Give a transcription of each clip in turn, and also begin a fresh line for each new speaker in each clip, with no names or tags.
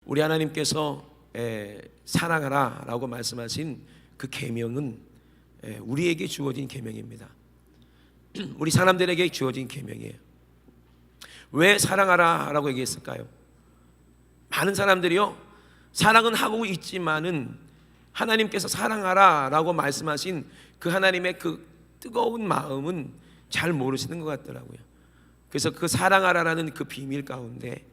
우리 하나님께서 사랑하라 라고 말씀하신 그 계명은 우리에게 주어진 계명입니다. 우리 사람들에게 주어진 계명이에요. 왜 사랑하라 라고 얘기했을까요? 많은 사람들이요, 사랑은 하고 있지만은 하나님께서 사랑하라 라고 말씀하신 그 하나님의 그 뜨거운 마음은 잘 모르시는 것 같더라고요. 그래서 그 사랑하라라는 그 비밀 가운데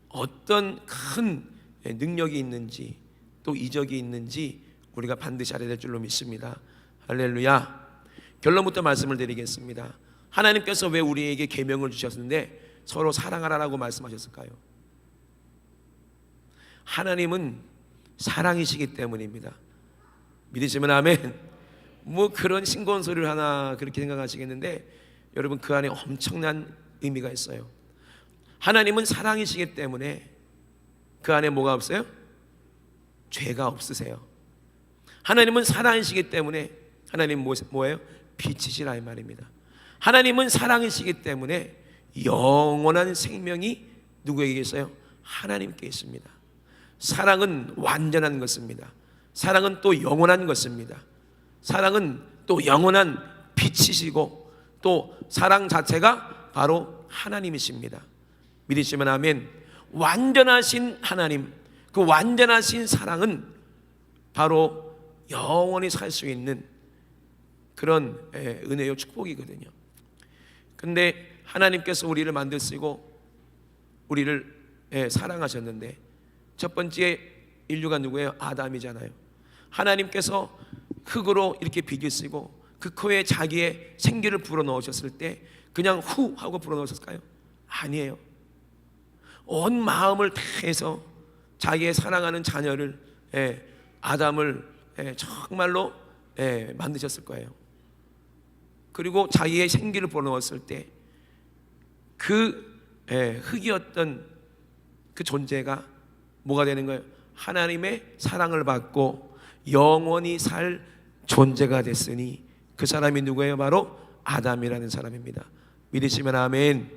어떤 큰 능력이 있는지 또 이적이 있는지 우리가 반드시 알아야 될 줄로 믿습니다. 할렐루야. 결론부터 말씀을 드리겠습니다. 하나님께서 왜 우리에게 계명을 주셨는데 서로 사랑하라라고 말씀하셨을까요? 하나님은 사랑이시기 때문입니다. 믿으시면 아멘. 뭐 그런 싱거운 소리를 하나 그렇게 생각하시겠는데 여러분, 그 안에 엄청난 의미가 있어요. 하나님은 사랑이시기 때문에 그 안에 뭐가 없어요? 죄가 없으세요. 하나님은 사랑이시기 때문에 하나님 뭐예요? 빛이시라 이 말입니다. 하나님은 사랑이시기 때문에 영원한 생명이 누구에게 있어요? 하나님께 있습니다. 사랑은 완전한 것입니다. 사랑은 또 영원한 것입니다. 사랑은 또 영원한 빛이시고 또 사랑 자체가 바로 하나님이십니다. 믿으시면 아멘. 완전하신 하나님, 그 완전하신 사랑은 바로 영원히 살 수 있는 그런 은혜요 축복이거든요. 근데 하나님께서 우리를 만드시고 우리를 사랑하셨는데 첫 번째 인류가 누구예요? 아담이잖아요. 하나님께서 흙으로 이렇게 빚으시고 그 코에 자기의 생기를 불어넣으셨을 때 그냥 후 하고 불어넣으셨을까요? 아니에요. 온 마음을 다해서 자기의 사랑하는 자녀를 아담을 정말로 만드셨을 거예요. 그리고 자기의 생기를 불어넣었을 때 그 흙이었던 그 존재가 뭐가 되는 거예요? 하나님의 사랑을 받고 영원히 살 존재가 됐으니 그 사람이 누구예요? 바로 아담이라는 사람입니다. 믿으시면 아멘.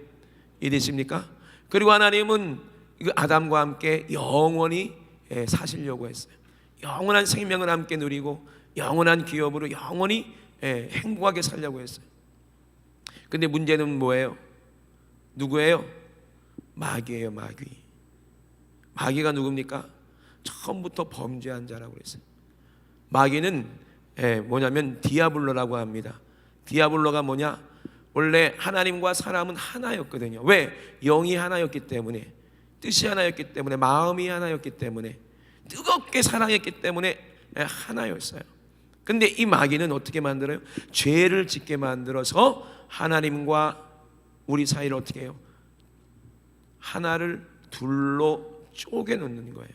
믿으십니까? 그리고 하나님은 그 아담과 함께 영원히 사시려고 했어요. 영원한 생명을 함께 누리고 영원한 기업으로 영원히 행복하게 살려고 했어요. 근데 문제는 뭐예요? 누구예요? 마귀예요. 마귀가 누굽니까? 처음부터 범죄한 자라고 그랬어요. 마귀는 뭐냐면 디아블로라고 합니다. 디아블로가 뭐냐? 원래 하나님과 사람은 하나였거든요. 왜? 영이 하나였기 때문에, 뜻이 하나였기 때문에, 마음이 하나였기 때문에, 뜨겁게 사랑했기 때문에 하나였어요. 근데 이 마귀는 어떻게 만들어요? 죄를 짓게 만들어서 하나님과 우리 사이를 어떻게 해요? 하나를 둘로 쪼개 놓는 거예요.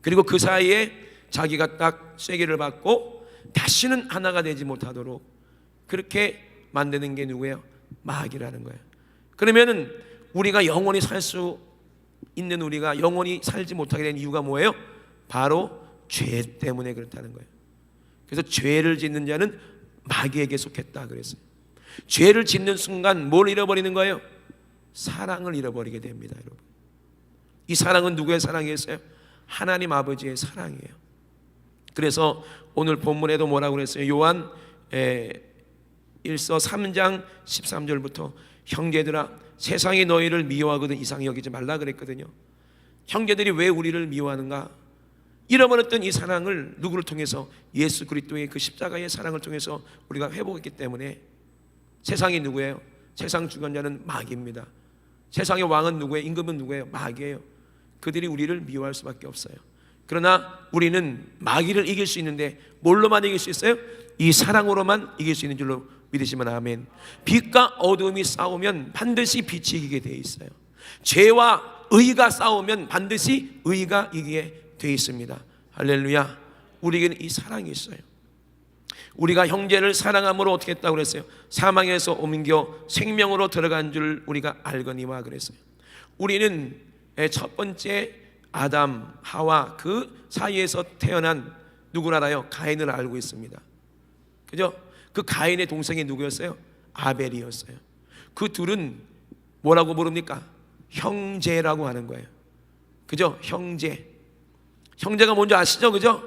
그리고 그 사이에 자기가 딱 쐐기를 받고 다시는 하나가 되지 못하도록 그렇게 만드는 게 누구예요? 마귀라는 거예요. 그러면은 우리가 영원히 살 수 있는 우리가 영원히 살지 못하게 된 이유가 뭐예요? 바로 죄 때문에 그렇다는 거예요. 그래서 죄를 짓는 자는 마귀에게 속했다 그랬어요. 죄를 짓는 순간 뭘 잃어버리는 거예요? 사랑을 잃어버리게 됩니다, 여러분. 이 사랑은 누구의 사랑이었어요? 하나님 아버지의 사랑이에요. 그래서 오늘 본문에도 뭐라고 그랬어요? 요한 1서 3장 13절부터 형제들아 세상이 너희를 미워하거든 이상히 여기지 말라 그랬거든요. 형제들이 왜 우리를 미워하는가? 잃어버렸던 이 사랑을 누구를 통해서? 예수 그리스도의 그 십자가의 사랑을 통해서 우리가 회복했기 때문에. 세상이 누구예요? 세상 주권자는 마귀입니다. 세상의 왕은 누구예요? 임금은 누구예요? 마귀예요. 그들이 우리를 미워할 수밖에 없어요. 그러나 우리는 마귀를 이길 수 있는데 뭘로만 이길 수 있어요? 이 사랑으로만 이길 수 있는 줄로 믿으시면 아멘. 빛과 어둠이 싸우면 반드시 빛이 이기게 되어 있어요. 죄와 의가 싸우면 반드시 의가 이기게 되어 있습니다. 할렐루야. 우리에게는 이 사랑이 있어요. 우리가 형제를 사랑함으로 어떻게 했다고 그랬어요? 사망에서 옮겨 생명으로 들어간 줄 우리가 알거니와 그랬어요. 우리는 첫 번째 아담, 하와 그 사이에서 태어난 누구를 알아요? 가인을 알고 있습니다. 그죠? 그 가인의 동생이 누구였어요? 아벨이었어요. 그 둘은 뭐라고 부릅니까? 형제라고 하는 거예요. 그죠? 형제. 형제가 뭔지 아시죠? 그죠?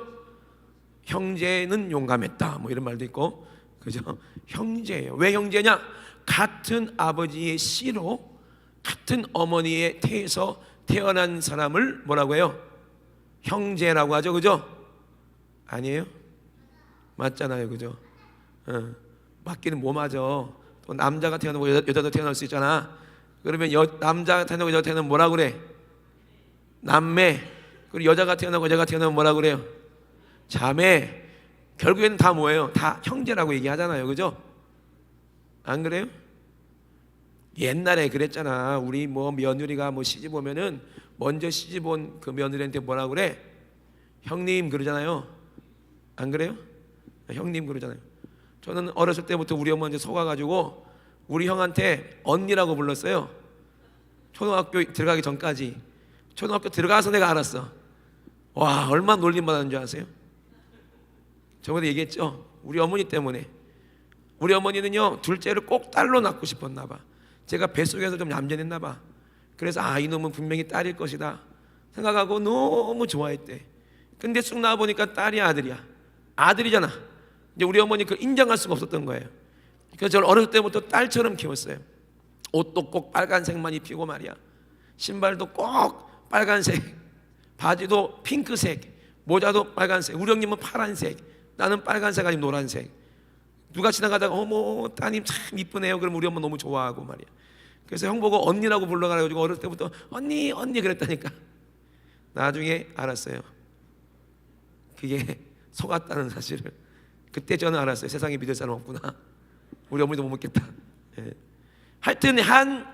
형제는 용감했다 뭐 이런 말도 있고, 그죠? 형제예요. 왜 형제냐? 같은 아버지의 씨로 같은 어머니의 태에서 태어난 사람을 뭐라고 해요? 형제라고 하죠. 그죠? 아니에요? 맞잖아요. 그죠? 맞기는 뭐 맞아. 또 남자가 태어나고 여자도 태어날 수 있잖아. 그러면 남자가 태어나고 여자가 태어나면 뭐라고 그래? 남매. 그리고 여자가 태어나고 여자가 태어나면 뭐라고 그래요? 자매. 결국에는 다 뭐예요? 다 형제라고 얘기하잖아요. 그죠? 안 그래요? 옛날에 그랬잖아. 우리 뭐 며느리가 뭐 시집 오면은 먼저 시집 온 그 며느리한테 뭐라고 그래? 형님 그러잖아요. 안 그래요? 형님 그러잖아요. 저는 어렸을 때부터 우리 어머니 속아가지고 우리 형한테 언니라고 불렀어요. 초등학교 들어가기 전까지. 초등학교 들어가서 내가 알았어. 와, 얼마나 놀림받았는 줄 아세요? 저번에 얘기했죠. 우리 어머니 때문에. 우리 어머니는요, 둘째를 꼭 딸로 낳고 싶었나 봐. 제가 뱃속에서 좀 얌전했나 봐. 그래서 아, 이놈은 분명히 딸일 것이다 생각하고 너무 좋아했대. 근데 쑥 나와보니까 딸이 아들이야. 아들이잖아. 이제 우리 어머니 그걸 인정할 수가 없었던 거예요. 그래서 저를 어렸을 때부터 딸처럼 키웠어요. 옷도 꼭 빨간색만 입히고 말이야. 신발도 꼭 빨간색, 바지도 핑크색, 모자도 빨간색. 우리 형님은 파란색, 나는 빨간색 아니면 노란색. 누가 지나가다가 어머 따님 참 이쁘네요. 그럼 우리 엄마 너무 좋아하고 말이야. 그래서 형 보고 언니라고 불러가지고 어렸을 때부터 언니 언니 그랬다니까. 나중에 알았어요. 그게 속았다는 사실을. 그때 저는 알았어요. 세상에 믿을 사람 없구나. 우리 어머니도 못 믿겠다. 예. 하여튼 한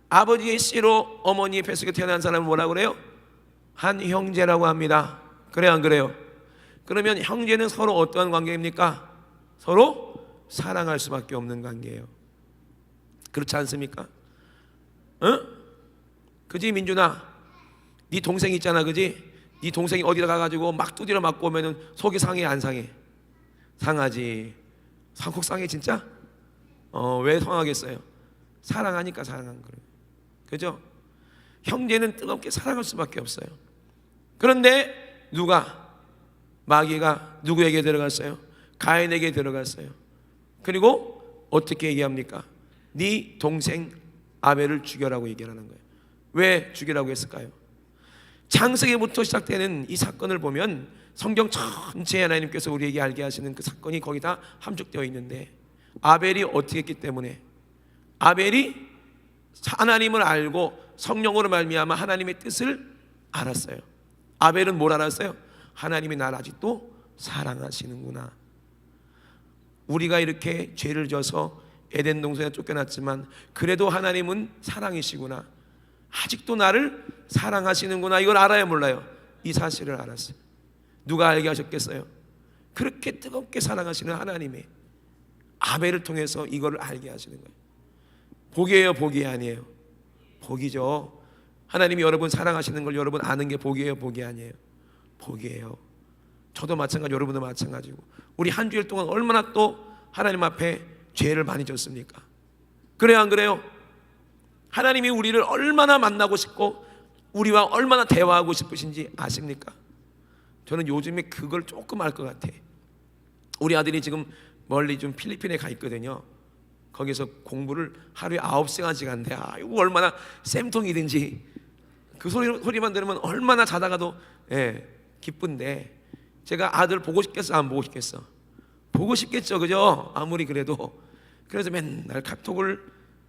아버지의 씨로 어머니의 뱃속에 태어난 사람을 뭐라고 그래요? 한 형제라고 합니다. 그래 안 그래요? 그러면 형제는 서로 어떠한 관계입니까? 서로 사랑할 수밖에 없는 관계예요. 그렇지 않습니까? 응? 그지 민준아? 네 동생 있잖아, 그지? 네 동생이 어디다 가가지고 막 두드려 맞고 오면은 속이 상해 안 상해? 상하지. 상콕 상해 진짜? 왜 상하겠어요? 사랑하니까 사랑한 거예요. 그죠? 형제는 뜨겁게 사랑할 수밖에 없어요. 그런데 누가? 마귀가 누구에게 들어갔어요? 가인에게 들어갔어요. 그리고 어떻게 얘기합니까? 네 동생 아벨을 죽여라고 얘기하는 거예요. 왜 죽이라고 했을까요? 창세기부터 시작되는 이 사건을 보면 성경 전체에 하나님께서 우리에게 알게 하시는 그 사건이 거기 다 함축되어 있는데, 아벨이 어떻게 했기 때문에? 아벨이 하나님을 알고 성령으로 말미암아 하나님의 뜻을 알았어요. 아벨은 뭘 알았어요? 하나님이 나를 아직도 사랑하시는구나. 우리가 이렇게 죄를 져서 에덴 동산에 쫓겨났지만 그래도 하나님은 사랑이시구나. 아직도 나를 사랑하시는구나. 이걸 알아야 몰라요? 이 사실을 알았어요. 누가 알게 하셨겠어요? 그렇게 뜨겁게 사랑하시는 하나님이 아벨을 통해서 이걸 알게 하시는 거예요. 복이에요, 복이 아니에요? 복이죠. 하나님이 여러분 사랑하시는 걸 여러분 아는 게 복이에요, 복이 아니에요? 복이에요. 저도 마찬가지, 여러분도 마찬가지고. 우리 한 주일 동안 얼마나 또 하나님 앞에 죄를 많이 졌습니까? 그래요, 안 그래요? 하나님이 우리를 얼마나 만나고 싶고 우리와 얼마나 대화하고 싶으신지 아십니까? 저는 요즘에 그걸 조금 알 것 같아. 우리 아들이 지금 멀리 좀 필리핀에 가 있거든요. 거기서 공부를 하루에 9시간씩 한대. 이거 얼마나 쌤통이든지 그 소리만 들으면 얼마나 자다가도 기쁜데, 제가 아들 보고 싶겠어, 안 보고 싶겠어? 보고 싶겠죠, 그죠? 아무리 그래도. 그래서 맨날 카톡을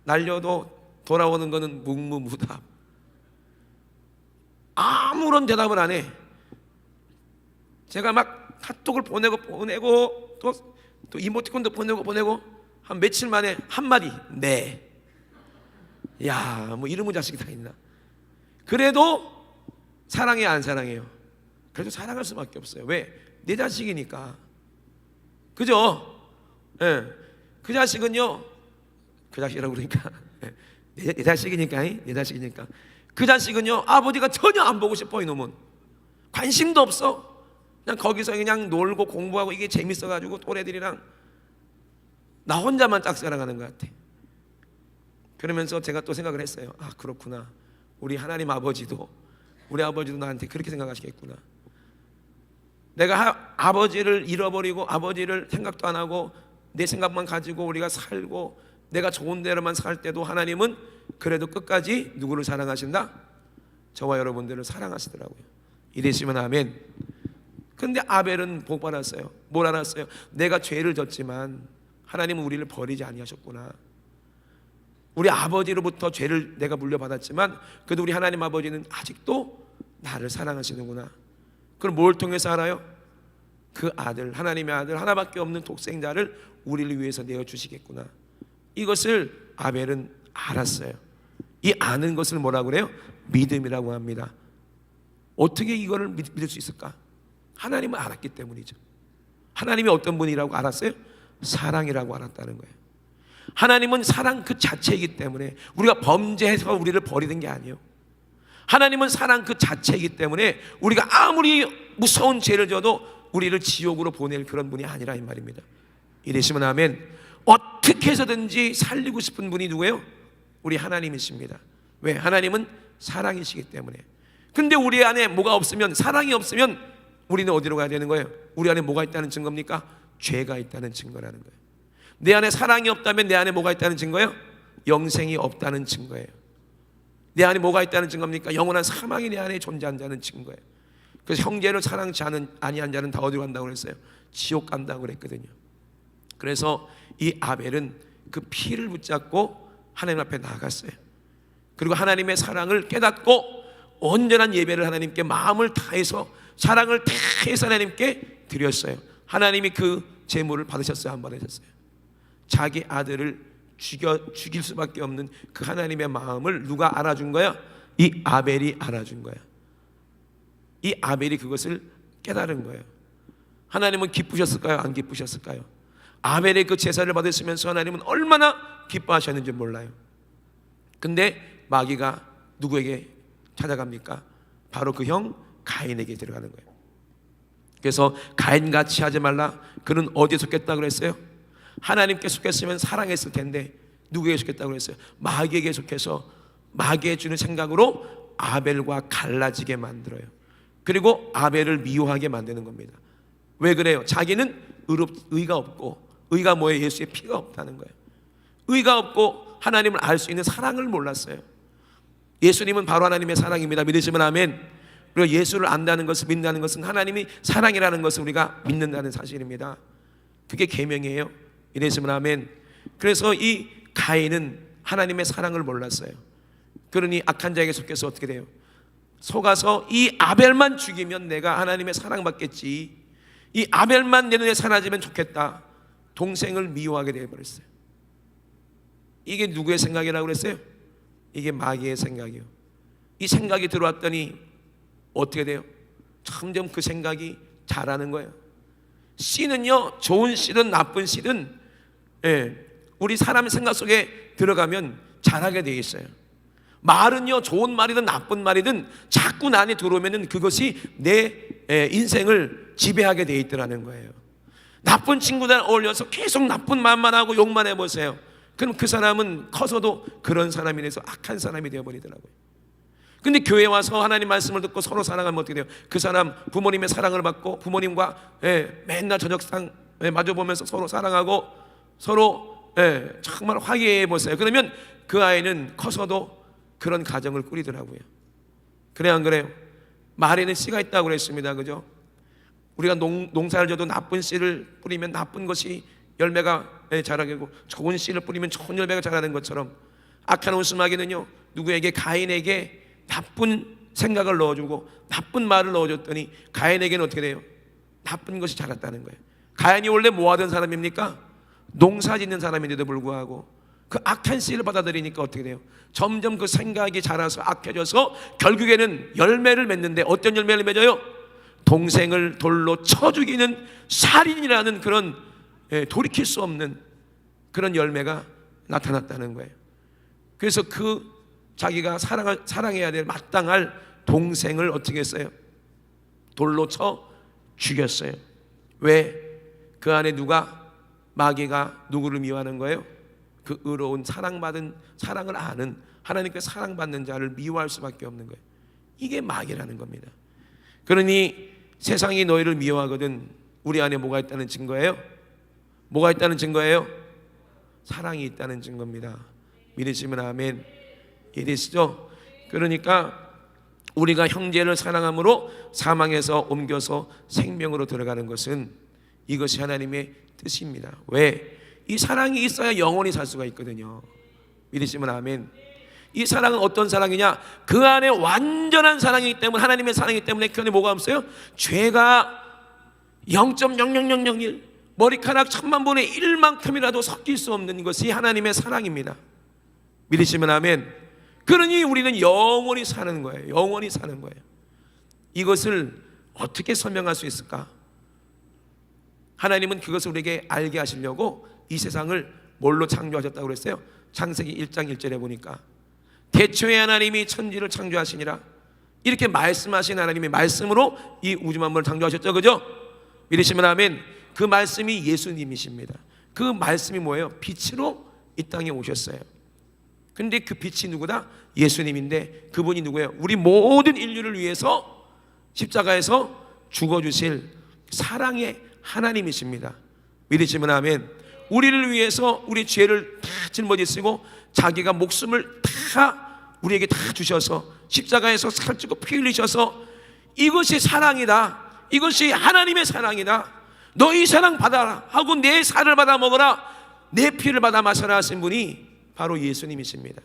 날려도 돌아오는 거는 묵묵무답. 아무런 대답을 안 해. 제가 막 카톡을 보내고 또 이모티콘도 보내고 한 며칠 만에 한마디, 네. 야, 뭐 이름은 자식이 다 있나? 그래도 사랑해 안 사랑해요? 그래도 사랑할 수밖에 없어요. 왜? 내 자식이니까. 그죠? 예. 그 자식은요, 그 자식이라고 그러니까 내 자식이니까, 내 자식이니까. 그 자식은요, 아버지가 전혀 안 보고 싶어. 이놈은 관심도 없어. 그냥 거기서 그냥 놀고 공부하고 이게 재밌어가지고 또래들이랑 나 혼자만 짝사랑하는 것 같아. 그러면서 제가 또 생각을 했어요. 아, 그렇구나. 우리 하나님 아버지도, 우리 아버지도 나한테 그렇게 생각하시겠구나. 내가 아버지를 잃어버리고 아버지를 생각도 안 하고 내 생각만 가지고 우리가 살고 내가 좋은 대로만 살 때도 하나님은 그래도 끝까지 누구를 사랑하신다? 저와 여러분들을 사랑하시더라고요. 이러시면 아멘. 근데 아벨은 복 받았어요. 뭘 알았어요? 내가 죄를 졌지만 하나님은 우리를 버리지 아니하셨구나. 우리 아버지로부터 죄를 내가 물려받았지만 그래도 우리 하나님 아버지는 아직도 나를 사랑하시는구나. 그럼 뭘 통해서 알아요? 그 아들, 하나님의 아들 하나밖에 없는 독생자를 우리를 위해서 내어주시겠구나. 이것을 아벨은 알았어요. 이 아는 것을 뭐라고 그래요? 믿음이라고 합니다. 어떻게 이거를 믿을 수 있을까? 하나님은 알았기 때문이죠. 하나님이 어떤 분이라고 알았어요? 사랑이라고 알았다는 거예요. 하나님은 사랑 그 자체이기 때문에 우리가 범죄해서 우리를 버리는 게 아니에요. 하나님은 사랑 그 자체이기 때문에 우리가 아무리 무서운 죄를 져도 우리를 지옥으로 보낼 그런 분이 아니라 이 말입니다. 이러시면 아멘. 어떻게 해서든지 살리고 싶은 분이 누구예요? 우리 하나님이십니다. 왜? 하나님은 사랑이시기 때문에. 근데 우리 안에 뭐가 없으면, 사랑이 없으면 우리는 어디로 가야 되는 거예요? 우리 안에 뭐가 있다는 증거입니까? 죄가 있다는 증거라는 거예요. 내 안에 사랑이 없다면 내 안에 뭐가 있다는 증거예요? 영생이 없다는 증거예요. 내 안에 뭐가 있다는 증거입니까? 영원한 사망이 내 안에 존재한다는 증거예요. 그래서 형제를 사랑치 아니한 자는 다 어디로 간다고 그랬어요? 지옥 간다고 그랬거든요. 그래서 이 아벨은 그 피를 붙잡고 하나님 앞에 나아갔어요. 그리고 하나님의 사랑을 깨닫고 온전한 예배를 하나님께 마음을 다해서 사랑을 다해서 하나님께 드렸어요. 하나님이 그 제물을 받으셨어요? 안 받으셨어요? 자기 아들을 죽일 수밖에 없는 그 하나님의 마음을 누가 알아준 거야? 이 아벨이 알아준 거야. 이 아벨이 그것을 깨달은 거예요. 하나님은 기쁘셨을까요? 안 기쁘셨을까요? 아벨의 그 제사를 받으시면서 하나님은 얼마나 기뻐하셨는지 몰라요. 근데 마귀가 누구에게 찾아갑니까? 바로 그 형 가인에게 들어가는 거예요. 그래서 가인같이 하지 말라. 그는 어디에 속했다고 그랬어요? 하나님께 속했으면 사랑했을 텐데 누구에게 속했다고 그랬어요? 마귀에게 속해서 마귀의 주는 생각으로 아벨과 갈라지게 만들어요. 그리고 아벨을 미워하게 만드는 겁니다. 왜 그래요? 자기는 의가 없고, 의가 뭐예요? 예수의 피가 없다는 거예요. 의가 없고 하나님을 알 수 있는 사랑을 몰랐어요. 예수님은 바로 하나님의 사랑입니다. 믿으시면 아멘. 그리고 예수를 안다는 것을, 믿는다는 것은 하나님이 사랑이라는 것을 우리가 믿는다는 사실입니다. 그게 계명이에요. 이러시면 아멘. 그래서 이 가인은 하나님의 사랑을 몰랐어요. 그러니 악한 자에게 속해서 어떻게 돼요? 속아서 이 아벨만 죽이면 내가 하나님의 사랑받겠지, 이 아벨만 내 눈에 사라지면 좋겠다, 동생을 미워하게 되어버렸어요. 이게 누구의 생각이라고 그랬어요? 이게 마귀의 생각이에요. 이 생각이 들어왔더니 어떻게 돼요? 점점 그 생각이 자라는 거예요. 씨는요, 좋은 씨든 나쁜 씨든 우리 사람의 생각 속에 들어가면 자라게 되어 있어요. 말은요, 좋은 말이든 나쁜 말이든 자꾸 나 안에 들어오면 그것이 내 인생을 지배하게 되어 있더라는 거예요. 나쁜 친구들 어울려서 계속 나쁜 말만 하고 욕만 해보세요. 그럼 그 사람은 커서도 그런 사람이 돼서 악한 사람이 되어버리더라고요. 근데 교회 와서 하나님 말씀을 듣고 서로 사랑하면 어떻게 돼요? 그 사람 부모님의 사랑을 받고 부모님과 맨날 저녁상 마주보면서 서로 사랑하고 서로 정말 화기애애 보세요. 그러면 그 아이는 커서도 그런 가정을 꾸리더라고요. 그래 안 그래요? 말에는 씨가 있다고 그랬습니다. 그죠? 우리가 농사를 져도 나쁜 씨를 뿌리면 나쁜 것이 열매가 자라고, 좋은 씨를 뿌리면 좋은 열매가 자라는 것처럼 악한 온수마귀는요, 누구에게? 가인에게 나쁜 생각을 넣어주고 나쁜 말을 넣어줬더니 가인에게는 어떻게 돼요? 나쁜 것이 자랐다는 거예요. 가인이 원래 뭐 하던 사람입니까? 농사 짓는 사람인데도 불구하고 그 악한 씨를 받아들이니까 어떻게 돼요? 점점 그 생각이 자라서 악해져서 결국에는 열매를 맺는데 어떤 열매를 맺어요? 동생을 돌로 쳐 죽이는 살인이라는 그런 돌이킬 수 없는 그런 열매가 나타났다는 거예요. 그래서 그 자기가 사랑해야 될 마땅할 동생을 어떻게 했어요? 돌로 쳐 죽였어요. 왜? 그 안에 마귀가 누구를 미워하는 거예요? 그 의로운 사랑을 아는, 하나님께 사랑받는 자를 미워할 수밖에 없는 거예요. 이게 마귀라는 겁니다. 그러니 세상이 너희를 미워하거든 우리 안에 뭐가 있다는 증거예요? 뭐가 있다는 증거예요? 사랑이 있다는 증거입니다. 믿으시면 아멘. 이해되시죠? 그러니까 우리가 형제를 사랑함으로 사망에서 옮겨서 생명으로 들어가는 것은 이것이 하나님의 뜻입니다. 왜? 이 사랑이 있어야 영원히 살 수가 있거든요. 믿으시면 아멘. 이 사랑은 어떤 사랑이냐? 그 안에 완전한 사랑이기 때문에, 하나님의 사랑이기 때문에 그 안에 뭐가 없어요? 죄가 0.0001 머리카락 1000만분의 1만큼이라도 섞일 수 없는 것이 하나님의 사랑입니다. 믿으시면 아멘. 그러니 우리는 영원히 사는 거예요. 영원히 사는 거예요. 이것을 어떻게 설명할 수 있을까? 하나님은 그것을 우리에게 알게 하시려고 이 세상을 뭘로 창조하셨다고 그랬어요? 창세기 1장 1절에 보니까 태초에 하나님이 천지를 창조하시니라 이렇게 말씀하신 하나님의 말씀으로 이 우주 만물을 창조하셨죠. 그죠? 믿으시면 아멘. 그 말씀이 예수님이십니다. 그 말씀이 뭐예요? 빛으로 이 땅에 오셨어요. 근데 그 빛이 누구다? 예수님인데 그분이 누구예요? 우리 모든 인류를 위해서 십자가에서 죽어주실 사랑의 하나님이십니다. 믿으시면 아멘. 우리를 위해서 우리 죄를 다 짊어지시고 자기가 목숨을 다 우리에게 다 주셔서 십자가에서 살찌고 피 흘리셔서 이것이 사랑이다, 이것이 하나님의 사랑이다, 너 이 사랑 받아라 하고 내 살을 받아 먹어라, 내 피를 받아 마셔라 하신 분이 바로 예수님이십니다.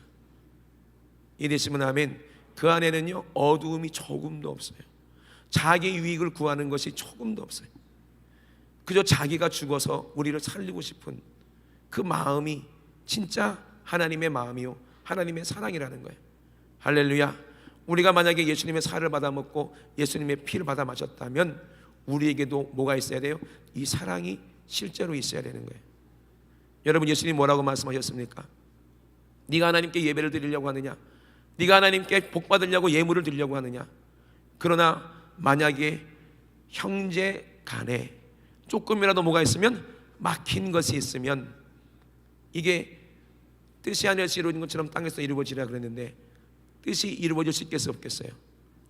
이랬으면 아멘. 그 안에는요 어두움이 조금도 없어요. 자기 유익을 구하는 것이 조금도 없어요. 그저 자기가 죽어서 우리를 살리고 싶은 그 마음이 진짜 하나님의 마음이요 하나님의 사랑이라는 거예요. 할렐루야. 우리가 만약에 예수님의 살을 받아 먹고 예수님의 피를 받아 마셨다면 우리에게도 뭐가 있어야 돼요? 이 사랑이 실제로 있어야 되는 거예요. 여러분, 예수님 뭐라고 말씀하셨습니까? 네가 하나님께 예배를 드리려고 하느냐? 네가 하나님께 복 받으려고 예물을 드리려고 하느냐? 그러나 만약에 형제 간에 조금이라도 뭐가 있으면, 막힌 것이 있으면, 이게 뜻이 하늘에서 이루어진 것처럼 땅에서 이루어지라 그랬는데 뜻이 이루어질 수 있겠어요, 없겠어요?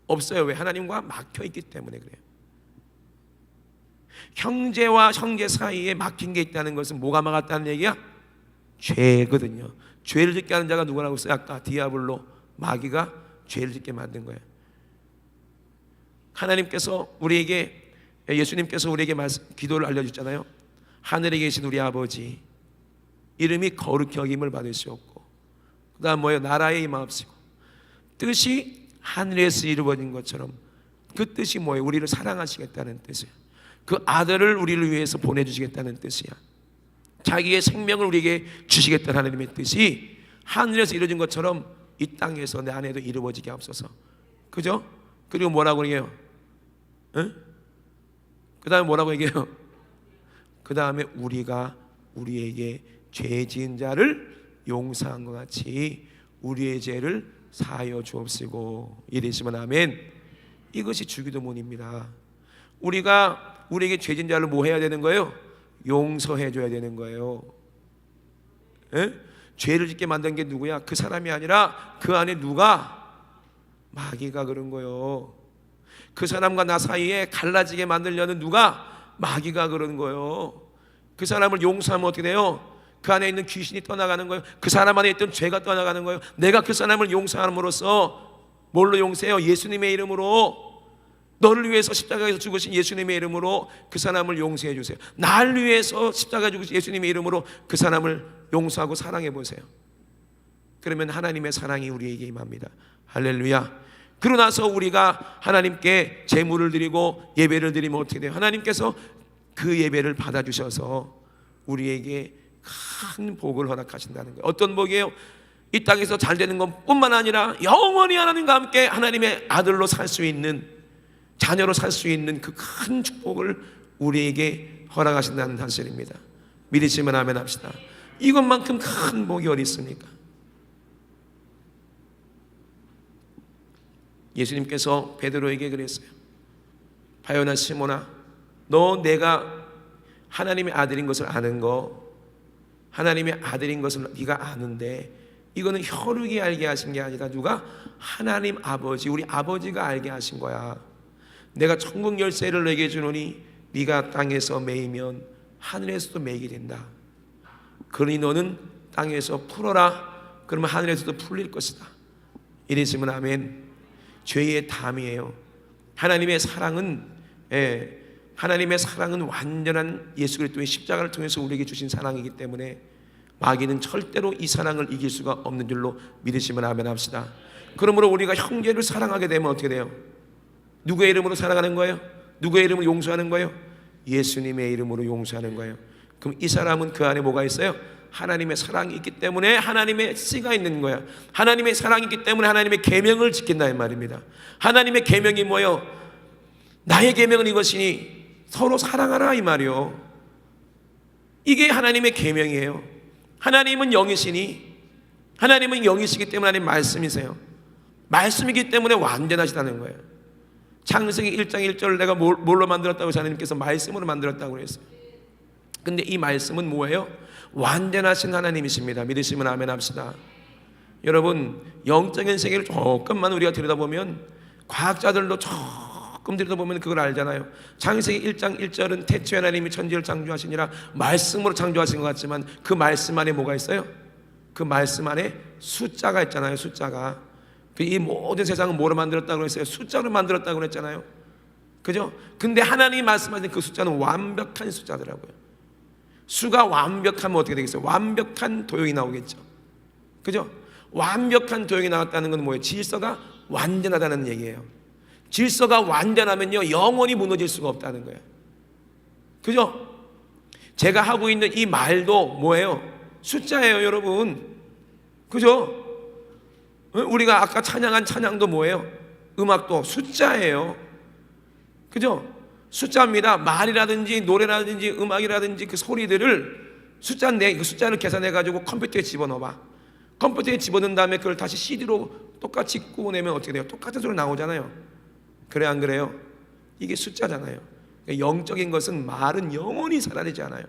없어요. 왜? 하나님과 막혀 있기 때문에 그래요. 형제와 형제 사이에 막힌 게 있다는 것은 뭐가 막았다는 얘기야? 죄거든요. 죄를 짓게 하는 자가 누구라고 했어요? 아까 디아블로, 마귀가 죄를 짓게 만든 거예요. 하나님께서 우리에게, 예수님께서 우리에게 기도를 알려주잖아요. 하늘에 계신 우리 아버지, 이름이 거룩히 여김을 받으시옵고, 그 다음 뭐예요? 나라에 임하옵시고, 뜻이 하늘에서 이루어진 것처럼, 그 뜻이 뭐예요? 우리를 사랑하시겠다는 뜻이에요. 그 아들을 우리를 위해서 보내주시겠다는 뜻이야. 자기의 생명을 우리에게 주시겠다는 하나님의 뜻이 하늘에서 이루어진 것처럼 이 땅에서 내 안에도 이루어지게 하옵소서. 그죠? 그리고 뭐라고 얘기해요? 응? 그 다음에 뭐라고 얘기해요? 그 다음에 우리가 우리에게 죄 지은 자를 용서한 것 같이 우리의 죄를 사하여 주옵시고, 이러시면 아멘. 이것이 주기도문입니다. 우리가 우리에게 죄 지은 자를 뭐 해야 되는 거예요? 용서해 줘야 되는 거예요. 에? 죄를 짓게 만든 게 누구야? 그 사람이 아니라 그 안에 누가? 마귀가 그런 거예요. 그 사람과 나 사이에 갈라지게 만들려는 누가? 마귀가 그런 거예요. 그 사람을 용서하면 어떻게 돼요? 그 안에 있는 귀신이 떠나가는 거예요. 그 사람 안에 있던 죄가 떠나가는 거예요. 내가 그 사람을 용서함으로써 뭘로 용서해요? 예수님의 이름으로. 너를 위해서 십자가에서 죽으신 예수님의 이름으로 그 사람을 용서해 주세요. 날 위해서 십자가에 죽으신 예수님의 이름으로 그 사람을 용서하고 사랑해 보세요. 그러면 하나님의 사랑이 우리에게 임합니다. 할렐루야. 그러고 나서 우리가 하나님께 제물을 드리고 예배를 드리면 어떻게 돼요? 하나님께서 그 예배를 받아주셔서 우리에게 큰 복을 허락하신다는 거예요. 어떤 복이에요? 이 땅에서 잘 되는 것뿐만 아니라 영원히 하나님과 함께 하나님의 아들로 살 수 있는, 자녀로 살 수 있는 그 큰 축복을 우리에게 허락하신다는 사실입니다. 믿으시면 아멘 합시다. 이것만큼 큰 복이 어디 있습니까? 예수님께서 베드로에게 그랬어요. 바요나 시몬아, 너 내가 하나님의 아들인 것을 아는 거, 하나님의 아들인 것을 네가 아는데 이거는 혈육이 알게 하신 게 아니라 누가? 하나님 아버지, 우리 아버지가 알게 하신 거야. 내가 천국 열쇠를 내게 주노니 네가 땅에서 매이면 하늘에서도 매이게 된다. 그러니 너는 땅에서 풀어라. 그러면 하늘에서도 풀릴 것이다. 이랬으면 아멘. 죄의 담이에요. 하나님의 사랑은 완전한 예수 그리스도의 십자가를 통해서 우리에게 주신 사랑이기 때문에 마귀는 절대로 이 사랑을 이길 수가 없는 줄로 믿으시면 아멘 합시다. 그러므로 우리가 형제를 사랑하게 되면 어떻게 돼요? 누구의 이름으로 사랑하는 거예요? 누구의 이름으로 용서하는 거예요? 예수님의 이름으로 용서하는 거예요. 그럼 이 사람은 그 안에 뭐가 있어요? 하나님의 사랑이 있기 때문에 하나님의 씨가 있는 거야. 하나님의 사랑이 있기 때문에 하나님의 계명을 지킨다 이 말입니다. 하나님의 계명이 뭐예요? 나의 계명은 이것이니 서로 사랑하라 이 말이요. 이게 하나님의 계명이에요. 하나님은 영이시니, 하나님은 영이시기 때문에 하나님 말씀이세요. 말씀이기 때문에 완전하시다는 거예요. 창세기 1장 1절을 내가 뭘로 만들었다고 해서 하나님께서 말씀으로 만들었다고 그랬어요. 근데 이 말씀은 뭐예요? 완전하신 하나님이십니다. 믿으시면 아멘 합시다. 여러분, 영적인 세계를 조금만 우리가 들여다보면, 과학자들도 조금 들여다보면 그걸 알잖아요. 창세기 1장 1절은 태초에 하나님이 천지를 창조하시니라 말씀으로 창조하신 것 같지만 그 말씀 안에 뭐가 있어요? 그 말씀 안에 숫자가 있잖아요. 숫자가. 이 모든 세상은 뭐로 만들었다고 했어요? 숫자로 만들었다고 했잖아요. 그죠? 근데 하나님이 말씀하신 그 숫자는 완벽한 숫자더라고요. 수가 완벽하면 어떻게 되겠어요? 완벽한 도형이 나오겠죠. 그죠? 완벽한 도형이 나왔다는 건 뭐예요? 질서가 완전하다는 얘기예요. 질서가 완전하면요 영원히 무너질 수가 없다는 거예요. 그죠? 제가 하고 있는 이 말도 뭐예요? 숫자예요, 여러분. 그죠? 우리가 아까 찬양한 찬양도 뭐예요? 음악도 숫자예요. 그죠? 숫자입니다. 말이라든지 노래라든지 음악이라든지 그 소리들을 숫자인데 그 숫자를 계산해 가지고 컴퓨터에 집어넣어봐. 컴퓨터에 집어넣은 다음에 그걸 다시 CD로 똑같이 구워내면 어떻게 돼요? 똑같은 소리 나오잖아요. 그래 안 그래요? 이게 숫자잖아요. 그러니까 영적인 것은 말은 영원히 사라지지 않아요.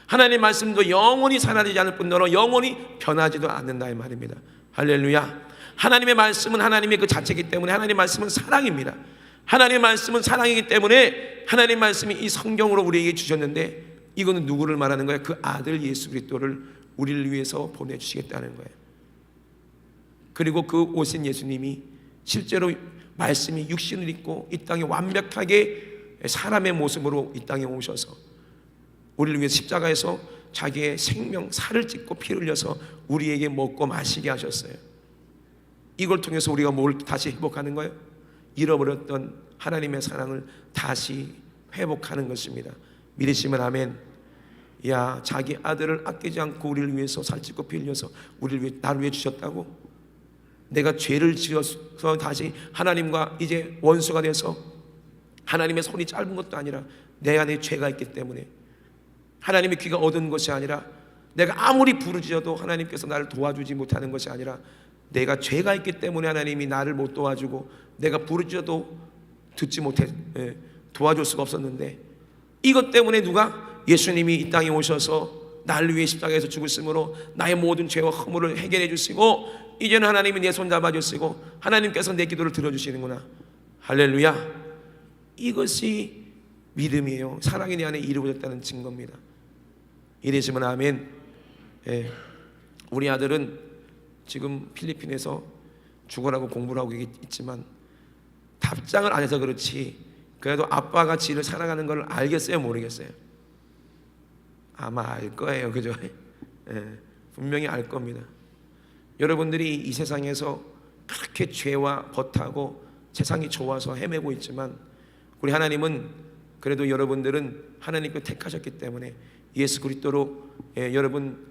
하나님 말씀도 영원히 사라지지 않을 뿐더러 영원히 변하지도 않는다 이 말입니다. 할렐루야. 하나님의 말씀은 하나님의 그 자체이기 때문에 하나님의 말씀은 사랑입니다. 하나님의 말씀은 사랑이기 때문에 하나님의 말씀이 이 성경으로 우리에게 주셨는데 이거는 누구를 말하는 거예요? 그 아들 예수 그리스도를 우리를 위해서 보내주시겠다는 거예요. 그리고 그 오신 예수님이 실제로 말씀이 육신을 입고 이 땅에 완벽하게 사람의 모습으로 이 땅에 오셔서 우리를 위해 십자가에서 자기의 생명 살을 찢고 피를 흘려서 우리에게 먹고 마시게 하셨어요. 이걸 통해서 우리가 뭘 다시 회복하는 거예요? 잃어버렸던 하나님의 사랑을 다시 회복하는 것입니다. 믿으시면 아멘. 야, 자기 아들을 아끼지 않고 우리를 위해서 살찌고 피 흘려서 우리를 위해 나를 위해 주셨다고? 내가 죄를 지어서 다시 하나님과 이제 원수가 돼서 하나님의 손이 짧은 것도 아니라 내 안에 죄가 있기 때문에 하나님의 귀가 얻은 것이 아니라 내가 아무리 부르짖어도 하나님께서 나를 도와주지 못하는 것이 아니라 내가 죄가 있기 때문에 하나님이 나를 못 도와주고 내가 부르짖어도 듣지 못해 도와줄 수가 없었는데 이것 때문에 누가? 예수님이 이 땅에 오셔서 나를 위해 십자가에서 죽으심으로 나의 모든 죄와 허물을 해결해 주시고 이제는 하나님이 내 손 잡아주시고 하나님께서 내 기도를 들어주시는구나. 할렐루야. 이것이 믿음이에요. 사랑이 내 안에 이루어졌다는 증거입니다. 이러시면 아멘. 우리 아들은 지금 필리핀에서 죽어라고 공부를 하고 있지만 답장을 안 해서 그렇지 그래도 아빠가 지를 사랑하는 걸 알겠어요? 모르겠어요? 아마 알 거예요. 그죠? 분명히 알 겁니다. 여러분들이 이 세상에서 그렇게 죄와 벗하고 세상이 좋아서 헤매고 있지만 우리 하나님은 그래도 여러분들은 하나님께 택하셨기 때문에 예수 그리스도로 여러분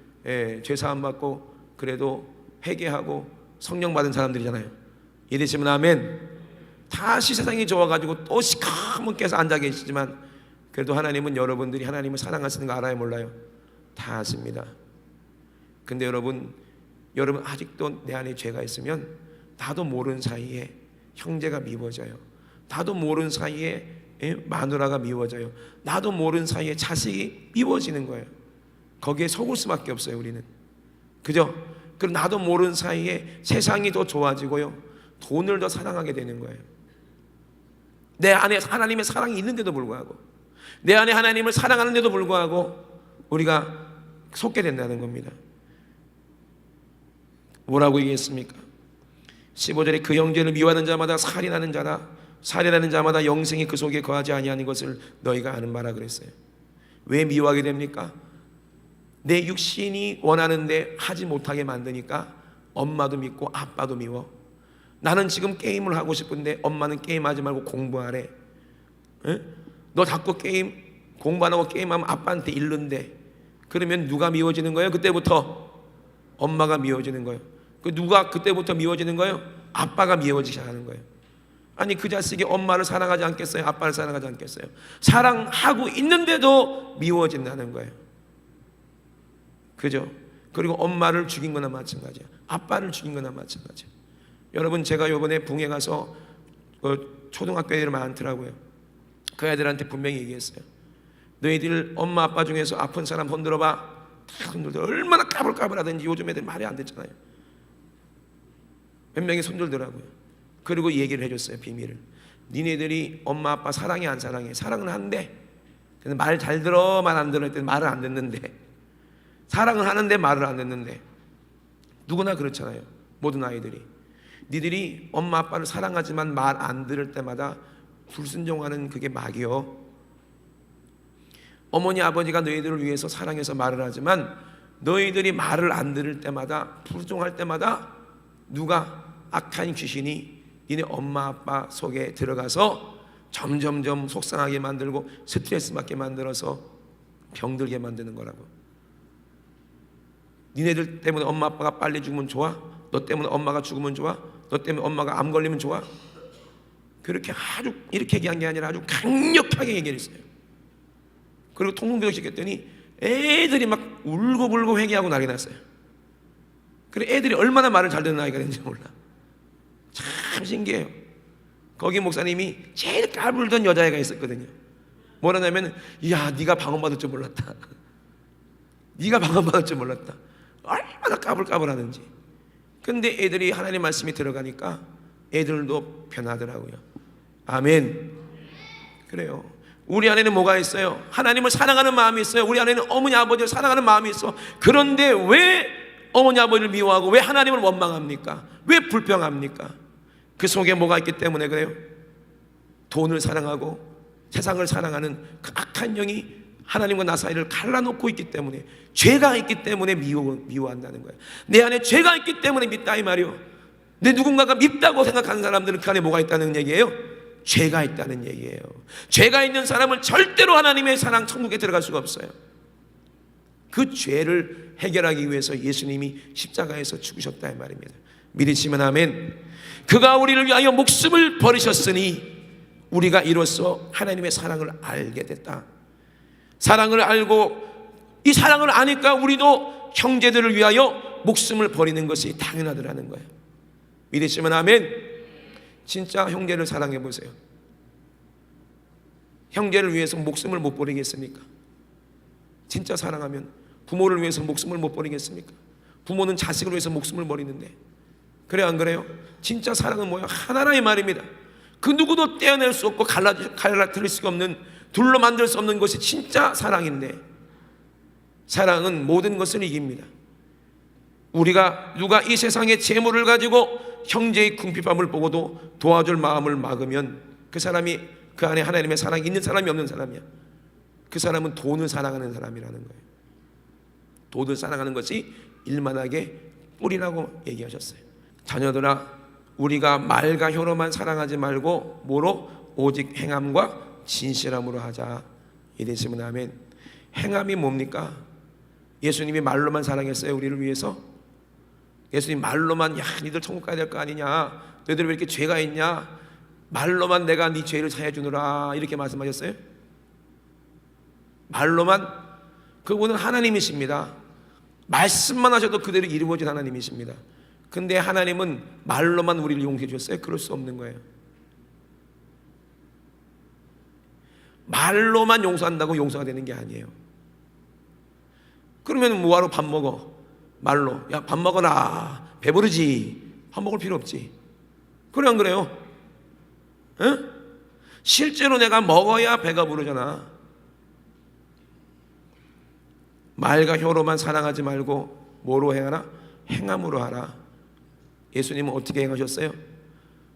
죄사함 받고 그래도 회개하고 성령 받은 사람들이잖아요. 이러시면 아멘. 다시 세상이 좋아가지고 또 시커멓게 해서 앉아 계시지만 그래도 하나님은 여러분들이 하나님을 사랑하시는 거 알아요? 몰라요? 다 아십니다. 근데 여러분 아직도 내 안에 죄가 있으면 나도 모르는 사이에 형제가 미워져요. 나도 모르는 사이에 마누라가 미워져요. 나도 모르는 사이에 자식이 미워지는 거예요. 거기에 속을 수밖에 없어요. 우리는. 그죠? 그리고 나도 모르는 사이에 세상이 더 좋아지고요 돈을 더 사랑하게 되는 거예요. 내 안에 하나님의 사랑이 있는데도 불구하고, 내 안에 하나님을 사랑하는데도 불구하고 우리가 속게 된다는 겁니다. 뭐라고 얘기했습니까? 15절에 그 형제를 미워하는 자마다 살인하는 자라, 살인하는 자마다 영생이 그 속에 거하지 아니하는 것을 너희가 아는 바라 그랬어요. 왜 미워하게 됩니까? 내 육신이 원하는데 하지 못하게 만드니까 엄마도 믿고 아빠도 미워. 나는 지금 게임을 하고 싶은데 엄마는 게임하지 말고 공부하래. 너 자꾸 공부 안 하고 게임하면 아빠한테 잃는데. 그러면 누가 미워지는 거예요? 그때부터 엄마가 미워지는 거예요. 누가 그때부터 미워지는 거예요? 아빠가 미워지기 시작하는 거예요. 아니, 그 자식이 엄마를 사랑하지 않겠어요? 아빠를 사랑하지 않겠어요? 사랑하고 있는데도 미워진다는 거예요. 그죠? 그리고 엄마를 죽인 거나 마찬가지야. 아빠를 죽인 거나 마찬가지야. 여러분, 제가 요번에 붕에 가서 초등학교 애들 많더라고요. 그 애들한테 분명히 얘기했어요. 너희들 엄마 아빠 중에서 아픈 사람 손들어봐. 다 손들더. 얼마나 까불까불하든지 요즘 애들 말이 안 됐잖아요. 몇 명이 손들더라고요. 그리고 얘기를 해줬어요. 비밀을. 니네들이 엄마 아빠 사랑해 안 사랑해? 사랑은 한대. 근데 말 잘 들어 말 안 들어 했더니 말을 안 듣는데, 사랑은 하는데 말을 안 듣는데. 누구나 그렇잖아요. 모든 아이들이. 니들이 엄마 아빠를 사랑하지만 말 안 들을 때마다 불순종하는 그게 막이요. 어머니 아버지가 너희들을 위해서 사랑해서 말을 하지만 너희들이 말을 안 들을 때마다, 불순종할 때마다 누가, 악한 귀신이 니네 엄마 아빠 속에 들어가서 점점점 속상하게 만들고 스트레스 받게 만들어서 병들게 만드는 거라고. 니네들 때문에 엄마 아빠가 빨리 죽으면 좋아? 너 때문에 엄마가 죽으면 좋아? 너 때문에 엄마가 암 걸리면 좋아? 그렇게 아주 이렇게 얘기한 게 아니라 아주 강력하게 얘기했어요. 그리고 통성교육 시켰더니 애들이 막 울고불고 회개하고 난리 났어요. 그래, 애들이 얼마나 말을 잘 듣는 아이가 되는지 몰라. 참 신기해요. 거기 목사님이 제일 까불던 여자애가 있었거든요. 뭐라냐면, 야, 네가 방언받을 줄 몰랐다. 네가 방언받을 줄 몰랐다. 얼마나 까불까불하는지. 근데 애들이 하나님 말씀이 들어가니까 애들도 변하더라고요. 아멘. 그래요. 우리 안에는 뭐가 있어요? 하나님을 사랑하는 마음이 있어요. 우리 안에는 어머니 아버지를 사랑하는 마음이 있어. 그런데 왜 어머니 아버지를 미워하고 왜 하나님을 원망합니까? 왜 불평합니까? 그 속에 뭐가 있기 때문에 그래요? 돈을 사랑하고 세상을 사랑하는 그 악한 영이 하나님과 나 사이를 갈라놓고 있기 때문에, 죄가 있기 때문에 미워한다는 거예요. 내 안에 죄가 있기 때문에 밉다 이 말이요. 내 누군가가 밉다고 생각하는 사람들은 그 안에 뭐가 있다는 얘기예요? 죄가 있다는 얘기예요. 죄가 있는 사람은 절대로 하나님의 사랑 천국에 들어갈 수가 없어요. 그 죄를 해결하기 위해서 예수님이 십자가에서 죽으셨다 이 말입니다. 믿으시면 아멘. 그가 우리를 위하여 목숨을 버리셨으니 우리가 이로써 하나님의 사랑을 알게 됐다. 사랑을 알고, 이 사랑을 아니까 우리도 형제들을 위하여 목숨을 버리는 것이 당연하더라는 거예요. 믿으시면 아멘. 진짜 형제를 사랑해 보세요. 형제를 위해서 목숨을 못 버리겠습니까? 진짜 사랑하면 부모를 위해서 목숨을 못 버리겠습니까? 부모는 자식을 위해서 목숨을 버리는데, 그래요 안 그래요? 진짜 사랑은 뭐예요? 하나라의 말입니다. 그 누구도 떼어낼 수 없고 갈라뜨릴 수가 없는, 둘로 만들 수 없는 것이 진짜 사랑인데, 사랑은 모든 것을 이깁니다. 누가 이 세상의 재물을 가지고 형제의 궁핍함을 보고도 도와줄 마음을 막으면 그 사람이, 그 안에 하나님의 사랑이 있는 사람이 없는 사람이야. 그 사람은 돈을 사랑하는 사람이라는 거예요. 돈을 사랑하는 것이 일만하게 뿌리라고 얘기하셨어요. 자녀들아, 우리가 말과 혀로만 사랑하지 말고 뭐로? 오직 행함과 진실함으로 하자. 이랬으면 아멘. 행함이 뭡니까? 예수님이 말로만 사랑했어요, 우리를 위해서? 예수님 말로만, 야, 니들 천국 가야 될 거 아니냐, 너희들 왜 이렇게 죄가 있냐, 말로만 내가 네 죄를 사해 주느라, 이렇게 말씀하셨어요? 말로만? 그분은 하나님이십니다. 말씀만 하셔도 그대로 이루어진 하나님이십니다. 근데 하나님은 말로만 우리를 용서해 주셨어요? 그럴 수 없는 거예요. 말로만 용서한다고 용서가 되는 게 아니에요. 그러면 뭐하러 밥 먹어? 말로, 야, 밥 먹어라, 배부르지. 밥 먹을 필요 없지. 그래 안 그래요? 에? 실제로 내가 먹어야 배가 부르잖아. 말과 혀로만 사랑하지 말고 뭐로 행하라? 행함으로 하라. 예수님은 어떻게 행하셨어요?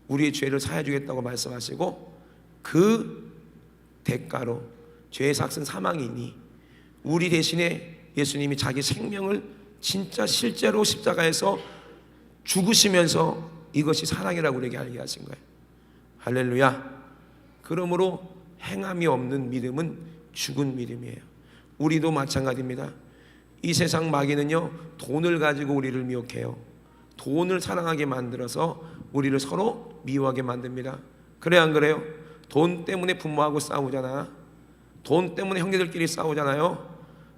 우리의 죄를 사해 주겠다고 말씀하시고 그 대가로 죄의 삭은 사망이니 우리 대신에 예수님이 자기 생명을 진짜 실제로 십자가에서 죽으시면서 이것이 사랑이라고 우리에게 알게 하신 거예요. 할렐루야. 그러므로 행함이 없는 믿음은 죽은 믿음이에요. 우리도 마찬가지입니다. 이 세상 마귀는요, 돈을 가지고 우리를 미혹해요. 돈을 사랑하게 만들어서 우리를 서로 미워하게 만듭니다. 그래 안 그래요? 돈 때문에 부모하고 싸우잖아. 돈 때문에 형제들끼리 싸우잖아요.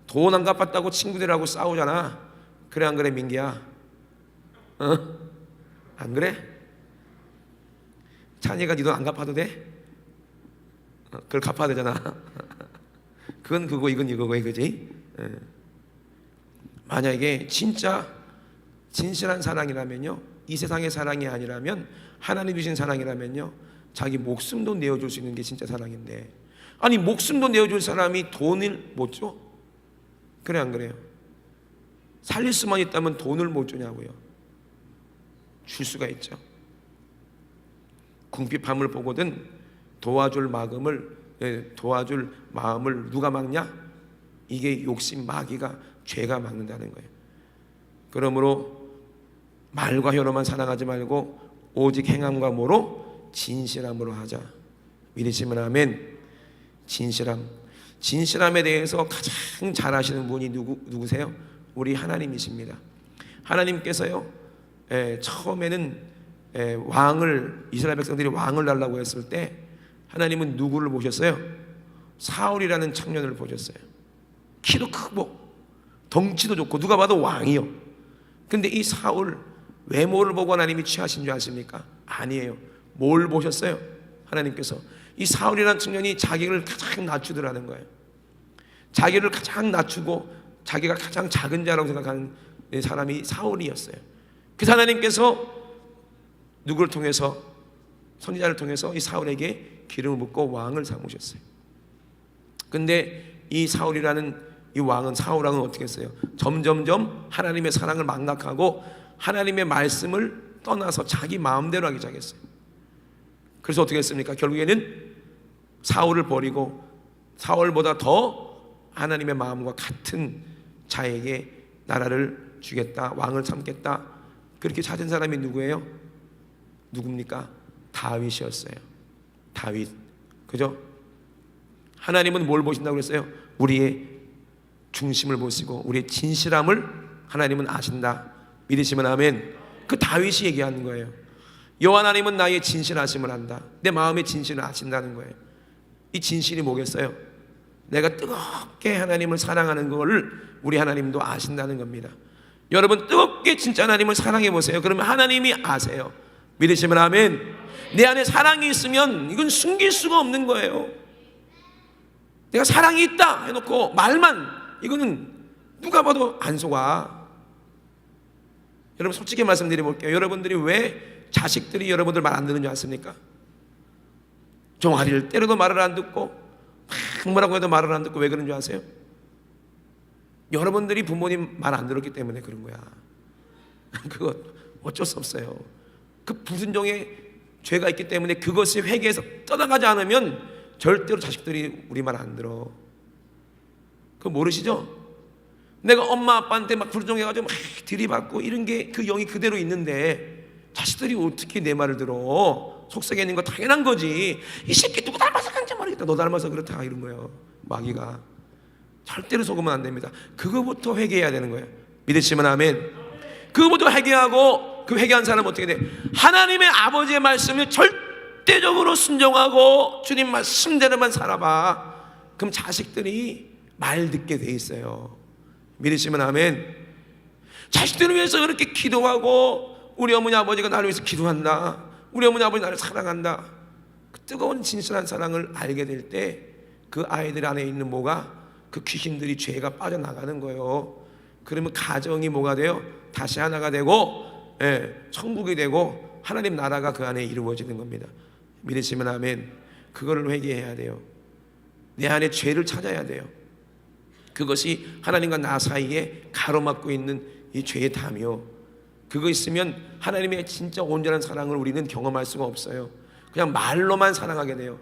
돈 안 갚았다고 친구들하고 싸우잖아. 그래 안 그래 민기야? 안 그래? 찬이가 네 돈 안 갚아도 돼? 그걸 갚아야 되잖아. 그건 그거 이건 이거고 그지? 만약에 진짜 진실한 사랑이라면요, 이 세상의 사랑이 아니라면 하나님 주신 사랑이라면요, 자기 목숨도 내어줄 수 있는 게 진짜 사랑인데, 아니 목숨도 내어줄 사람이 돈을 못 줘? 그래 안 그래요? 살릴 수만 있다면 돈을 못 주냐고요? 줄 수가 있죠. 궁핍함을 보거든 도와줄 마음을 누가 막냐? 이게 욕심 마귀가, 죄가 막는다는 거예요. 그러므로 말과 혀로만 사랑하지 말고 오직 행함과 뭐로? 진실함으로 하자. 믿으시면 아멘. 진실함에 대해서 가장 잘 아시는 분이 누구세요? 우리 하나님이십니다. 하나님께서요, 처음에는 이스라엘 백성들이 왕을 달라고 했을 때 하나님은 누구를 보셨어요? 사울이라는 청년을 보셨어요. 키도 크고 덩치도 좋고 누가 봐도 왕이요. 근데 이 사울 외모를 보고 하나님이 취하신 줄 아십니까? 아니에요. 뭘 보셨어요? 하나님께서 이 사울이라는 청년이 자기를 가장 낮추더라는 거예요. 자기를 가장 낮추고 자기가 가장 작은 자라고 생각하는 사람이 사울이었어요. 그래서 하나님께서 누구를 통해서, 선지자를 통해서 이 사울에게 기름을 붓고 왕을 삼으셨어요. 근데 이 사울이라는 이 왕은, 사울왕은 어떻게 했어요? 점점점 하나님의 사랑을 망각하고 하나님의 말씀을 떠나서 자기 마음대로 하기 시작했어요. 그래서 어떻게 했습니까? 결국에는 사울을 버리고 사울보다 더 하나님의 마음과 같은 자에게 나라를 주겠다, 왕을 삼겠다, 그렇게 찾은 사람이 누구예요? 누굽니까? 다윗이었어요. 다윗. 그죠? 하나님은 뭘 보신다고 그랬어요? 우리의 중심을 보시고 우리의 진실함을 하나님은 아신다. 믿으시면 아멘. 그 다윗이 얘기하는 거예요. 여호와 하나님은 나의 진실하심을 안다. 내 마음의 진실을 아신다는 거예요. 이 진실이 뭐겠어요? 내가 뜨겁게 하나님을 사랑하는 것을 우리 하나님도 아신다는 겁니다. 여러분 뜨겁게 진짜 하나님을 사랑해 보세요. 그러면 하나님이 아세요. 믿으시면 아멘. 내 안에 사랑이 있으면 이건 숨길 수가 없는 거예요. 내가 사랑이 있다 해놓고 말만, 이거는 누가 봐도 안 속아. 여러분 솔직히 말씀드려볼게요. 여러분들이 왜 자식들이 여러분들 말 안 듣는 줄 아십니까? 종아리를 때려도 말을 안 듣고 막 뭐라고 해도 말을 안 듣고 왜 그런 줄 아세요? 여러분들이 부모님 말 안 들었기 때문에 그런 거야. 그거 어쩔 수 없어요. 그 불순종의 죄가 있기 때문에 그것이 회개해서 떠나가지 않으면 절대로 자식들이 우리 말 안 들어. 그거 모르시죠? 내가 엄마 아빠한테 막 불순종해가지고 막 들이받고 이런 게 그 영이 그대로 있는데 자식들이 어떻게 내 말을 들어? 속썩에 있는 거 당연한 거지. 이 새끼 누구 닮아서 그런지 모르겠다. 너 닮아서 그렇다 이런 거예요. 마귀가. 절대로 속으면 안 됩니다. 그거부터 회개해야 되는 거예요. 믿으시면 아멘. 그거부터 회개하고, 그 회개한 사람은 어떻게 돼? 하나님의 아버지의 말씀을 절대적으로 순종하고 주님 말씀대로만 살아봐. 그럼 자식들이 말 듣게 돼 있어요. 믿으시면 아멘. 자식들을 위해서 그렇게 기도하고, 우리 어머니 아버지가 나를 위해서 기도한다, 우리 어머니 아버지 나를 사랑한다, 그 뜨거운 진실한 사랑을 알게 될 때 그 아이들 안에 있는 뭐가, 그 귀신들이, 죄가 빠져나가는 거예요. 그러면 가정이 뭐가 돼요? 다시 하나가 되고, 천국이 되고 하나님 나라가 그 안에 이루어지는 겁니다. 믿으시면 아멘. 그거를 회개해야 돼요. 내 안에 죄를 찾아야 돼요. 그것이 하나님과 나 사이에 가로막고 있는 이 죄의 담이요, 그거 있으면 하나님의 진짜 온전한 사랑을 우리는 경험할 수가 없어요. 그냥 말로만 사랑하게 돼요.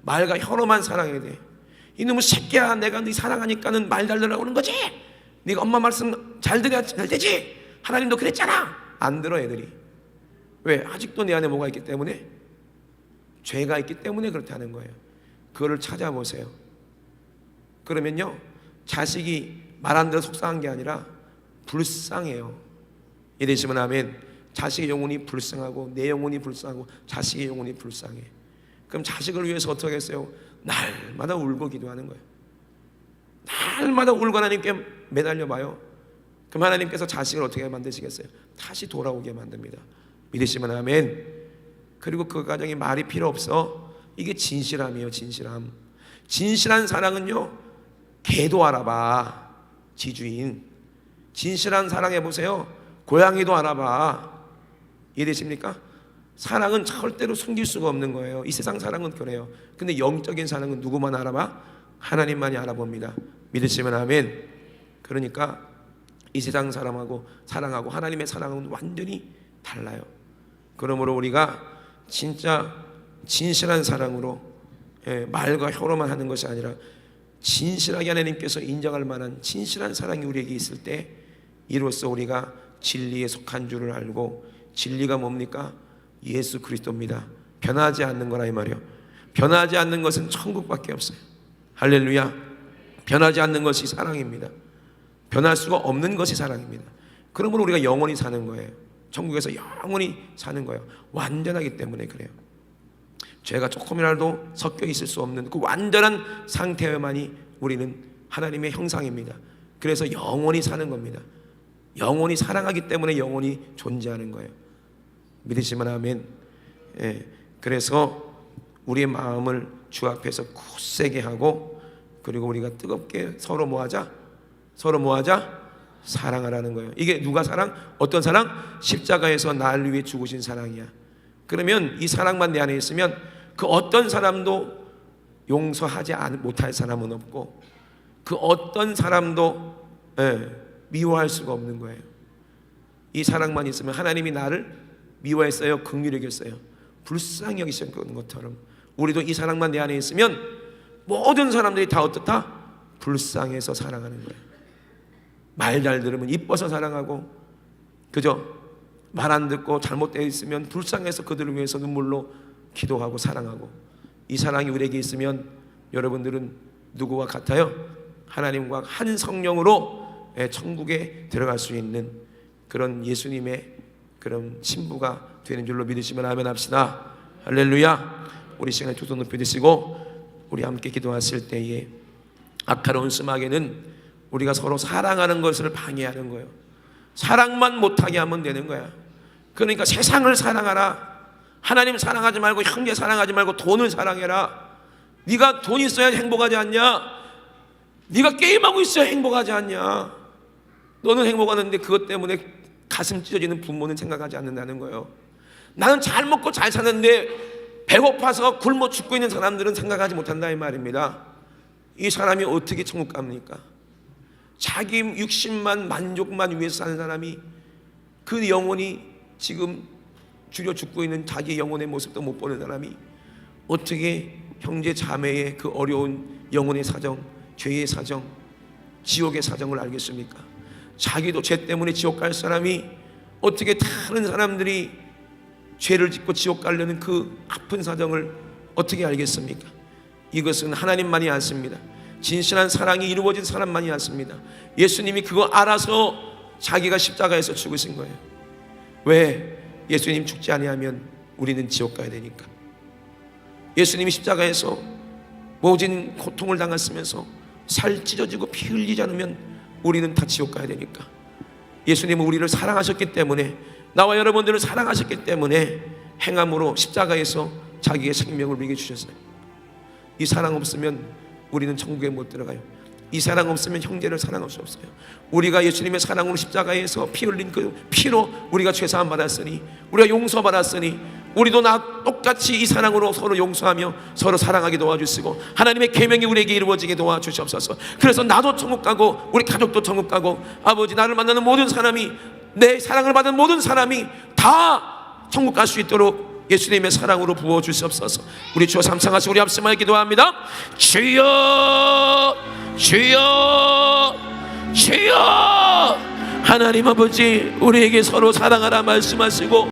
말과 혀로만 사랑하게 돼. 이놈의 새끼야, 내가 네 사랑하니까는 말 잘 들으라고 하는 거지. 네가 엄마 말씀 잘 들어야 잘 되지. 하나님도 그랬잖아. 안 들어 애들이. 왜? 아직도 내 안에 뭐가 있기 때문에, 죄가 있기 때문에 그렇다는 거예요. 그거를 찾아보세요. 그러면요, 자식이 말 안 들어 속상한 게 아니라 불쌍해요. 이러시면 아멘. 자식의 영혼이 불쌍하고 내 영혼이 불쌍하고 자식의 영혼이 불쌍해. 그럼 자식을 위해서 어떻게 했어요? 날마다 울고 기도하는 거예요. 날마다 울고 하나님께 매달려 봐요. 그럼 하나님께서 자식을 어떻게 만드시겠어요? 다시 돌아오게 만듭니다. 믿으시면 아멘. 그리고 그 가정이 말이 필요 없어. 이게 진실함이에요. 진실함. 진실한 사랑은요, 개도 알아봐. 지주인. 진실한 사랑 해보세요. 고양이도 알아봐. 이해되십니까? 사랑은 절대로 숨길 수가 없는 거예요. 이 세상 사랑은 그래요. 근데 영적인 사랑은 누구만 알아봐? 하나님만이 알아봅니다. 믿으시면 아멘. 그러니까 이 세상 사람하고 사랑하고 하나님의 사랑은 완전히 달라요. 그러므로 우리가 진짜 진실한 사랑으로, 말과 혀로만 하는 것이 아니라 진실하게 하나님께서 인정할 만한 진실한 사랑이 우리에게 있을 때, 이로써 우리가 진리에 속한 줄을 알고, 진리가 뭡니까? 예수 그리스도입니다. 변하지 않는 거라 이 말이요. 변하지 않는 것은 천국밖에 없어요. 할렐루야. 변하지 않는 것이 사랑입니다. 변할 수가 없는 것이 사랑입니다. 그러므로 우리가 영원히 사는 거예요. 천국에서 영원히 사는 거예요. 완전하기 때문에 그래요. 죄가 조금이라도 섞여 있을 수 없는 그 완전한 상태여만이 우리는 하나님의 형상입니다. 그래서 영원히 사는 겁니다. 영원히 사랑하기 때문에 영원히 존재하는 거예요. 믿으시면 아멘. 그래서 우리의 마음을 주 앞에서 굳세게 하고, 그리고 우리가 뜨겁게 서로 뭐하자? 서로 뭐하자? 사랑하라는 거예요. 이게 누가 사랑? 어떤 사랑? 십자가에서 나를 위해 죽으신 사랑이야. 그러면 이 사랑만 내 안에 있으면 그 어떤 사람도 용서하지 못할 사람은 없고, 그 어떤 사람도 미워할 수가 없는 거예요. 이 사랑만 있으면 하나님이 나를 미워했어요? 긍휼히 여겼어요? 불쌍히 여기셨던 것처럼 우리도 이 사랑만 내 안에 있으면 모든 사람들이 다 어떻다? 불쌍해서 사랑하는 거예요. 말 잘 들으면 이뻐서 사랑하고, 그죠? 말 안 듣고 잘못되어 있으면 불쌍해서 그들을 위해서 눈물로 기도하고 사랑하고, 이 사랑이 우리에게 있으면 여러분들은 누구와 같아요? 하나님과 한 성령으로 천국에 들어갈 수 있는 그런 예수님의 그런 신부가 되는 줄로 믿으시면 아멘 합시다. 할렐루야. 우리 시간에 두 손 높이 드시고 우리 함께 기도하실 때에, 악하러운 수막에는 우리가 서로 사랑하는 것을 방해하는 거예요. 사랑만 못하게 하면 되는 거야. 그러니까 세상을 사랑하라. 하나님 사랑하지 말고, 형제 사랑하지 말고 돈을 사랑해라. 네가 돈 있어야 행복하지 않냐? 네가 게임하고 있어야 행복하지 않냐? 너는 행복하는데 그것 때문에 가슴 찢어지는 부모는 생각하지 않는다는 거예요. 나는 잘 먹고 잘 사는데 배고파서 굶어 죽고 있는 사람들은 생각하지 못한다 이 말입니다. 이 사람이 어떻게 천국 갑니까? 자기 육신만 만족만 위해서 사는 사람이, 그 영혼이 지금 줄여 죽고 있는 자기 영혼의 모습도 못 보는 사람이 어떻게 형제 자매의 그 어려운 영혼의 사정, 죄의 사정, 지옥의 사정을 알겠습니까? 자기도 죄 때문에 지옥 갈 사람이 어떻게 다른 사람들이 죄를 짓고 지옥 가려는 그 아픈 사정을 어떻게 알겠습니까? 이것은 하나님만이 아십니다. 진실한 사랑이 이루어진 사람만이 아십니다. 예수님이 그거 알아서 자기가 십자가에서 죽으신 거예요. 왜? 예수님 죽지 아니하면 우리는 지옥 가야 되니까. 예수님이 십자가에서 모진 고통을 당했으면서 살 찢어지고 피 흘리지 않으면 우리는 다 지옥 가야 되니까. 예수님은 우리를 사랑하셨기 때문에, 나와 여러분들을 사랑하셨기 때문에 행함으로 십자가에서 자기의 생명을 우리에게 주셨어요. 이 사랑 없으면 우리는 천국에 못 들어가요. 이 사랑 없으면 형제를 사랑할 수 없어요. 우리가 예수님의 사랑으로 십자가에서 피 흘린 그 피로 우리가 죄사함 받았으니, 우리가 용서 받았으니, 우리도 똑같이 이 사랑으로 서로 용서하며 서로 사랑하게 도와주시고 하나님의 계명이 우리에게 이루어지게 도와주시옵소서. 그래서 나도 천국 가고 우리 가족도 천국 가고 아버지 나를 만나는 모든 사람이 내 사랑을 받은 모든 사람이 다 천국 갈 수 있도록 예수님의 사랑으로 부어주시옵소서. 우리 주여 삼창하시고 우리 합심하여 기도합니다. 주여 주여 주여. 하나님 아버지 우리에게 서로 사랑하라 말씀하시고